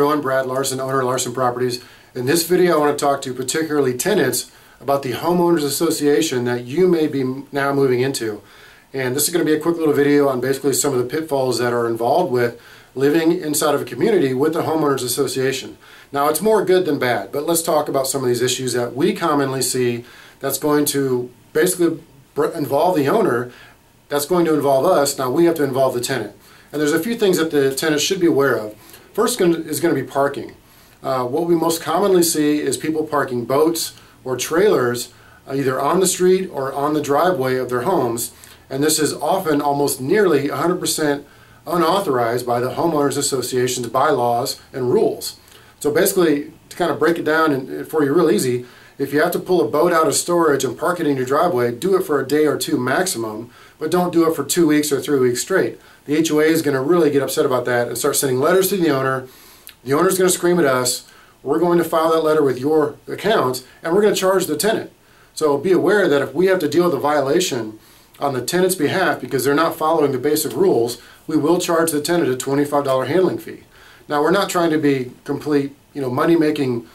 everyone, Brad Larson, owner of Larson Properties. In this video I want to talk to particularly tenants about the homeowners association that you may be now moving into. And this is going to be a quick little video on basically some of the pitfalls that are involved with living inside of a community with the homeowners association. Now it's more good than bad, but let's talk about some of these issues that we commonly see that's going to basically involve the owner, that's going to involve us. Now we have to involve the tenant. And there's a few things that the tenant should be aware of. First is going to be parking. What we most commonly see is people parking boats or trailers either on the street or on the driveway of their homes, and this is often almost nearly 100% unauthorized by the homeowners association's bylaws and rules. So basically, to kind of break it down and for you real easy, if you have to pull a boat out of storage and park it in your driveway, do it for a day or two maximum, but don't do it for 2 weeks or 3 weeks straight. The HOA is going to really get upset about that and start sending letters to the owner. The owner's going to scream at us. We're going to file that letter with your account, and we're going to charge the tenant. So be aware that if we have to deal with a violation on the tenant's behalf because they're not following the basic rules, we will charge the tenant a $25 handling fee. Now we're not trying to be complete, money-making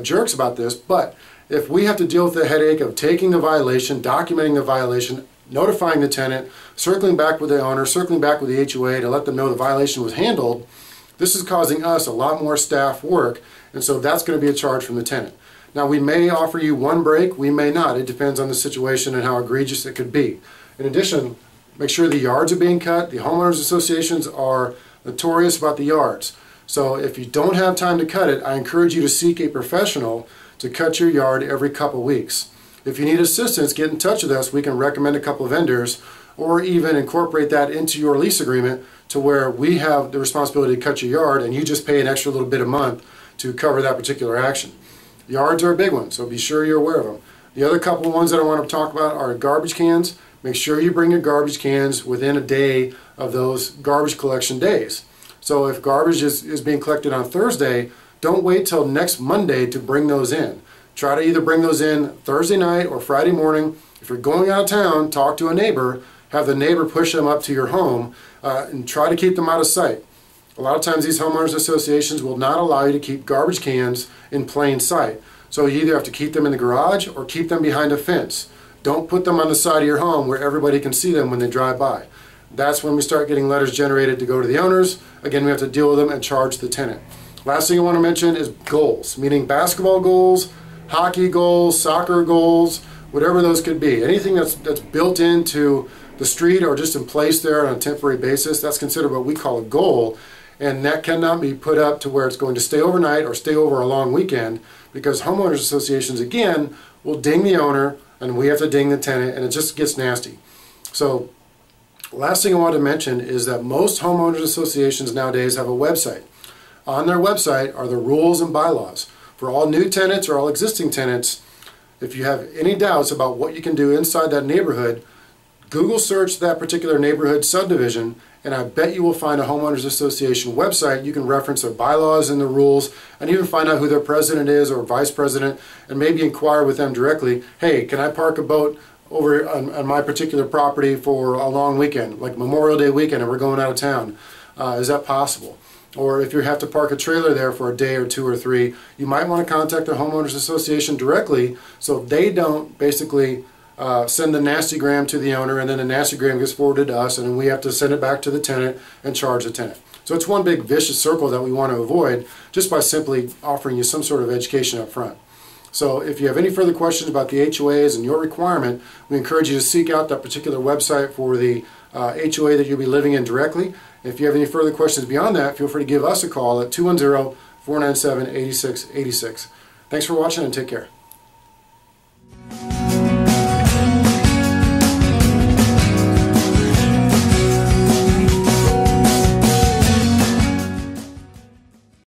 jerks about this, but if we have to deal with the headache of taking the violation, documenting the violation, notifying the tenant, circling back with the owner, circling back with the HOA to let them know the violation was handled, this is causing us a lot more staff work, and so that's going to be a charge from the tenant. Now we may offer you one break, we may not. It depends on the situation and how egregious it could be. In addition, make sure the yards are being cut. The homeowners associations are notorious about the yards. So if you don't have time to cut it, I encourage you to seek a professional to cut your yard every couple weeks. If you need assistance, get in touch with us. We can recommend a couple of vendors or even incorporate that into your lease agreement to where we have the responsibility to cut your yard and you just pay an extra little bit a month to cover that particular action. Yards are a big one, so be sure you're aware of them. The other couple of ones that I want to talk about are garbage cans. Make sure you bring your garbage cans within a day of those garbage collection days. So if garbage is being collected on Thursday, don't wait till next Monday to bring those in. Try to either bring those in Thursday night or Friday morning. If you're going out of town, talk to a neighbor, have the neighbor push them up to your home, and try to keep them out of sight. A lot of times these homeowners associations will not allow you to keep garbage cans in plain sight. So you either have to keep them in the garage or keep them behind a fence. Don't put them on the side of your home where everybody can see them when they drive by. That's when we start getting letters generated to go to the owners. Again, we have to deal with them and charge the tenant. Last thing I want to mention is goals, meaning basketball goals, hockey goals, soccer goals, whatever those could be. Anything that's built into the street or just in place there on a temporary basis, that's considered what we call a goal. And that cannot be put up to where it's going to stay overnight or stay over a long weekend, because homeowners associations, again, will ding the owner and we have to ding the tenant, and it just gets nasty. So last thing I want to mention is that most homeowners associations nowadays have a website. On their website are the rules and bylaws. For all new tenants or all existing tenants, if you have any doubts about what you can do inside that neighborhood, Google search that particular neighborhood subdivision, and I bet you will find a homeowners association website. You can reference their bylaws and the rules and even find out who their president is or vice president, and maybe inquire with them directly, hey, can I park a boat over on my particular property for a long weekend, like Memorial Day weekend, and we're going out of town? Is that possible? Or if you have to park a trailer there for a day or two or three, you might want to contact the homeowners association directly so they don't basically send the nastygram to the owner, and then the nastygram gets forwarded to us, and then we have to send it back to the tenant and charge the tenant. So it's one big vicious circle that we want to avoid just by simply offering you some sort of education up front. So if you have any further questions about the HOAs and your requirement, we encourage you to seek out that particular website for the HOA that you'll be living in directly. If you have any further questions beyond that, feel free to give us a call at 210-497-8686. Thanks for watching and take care.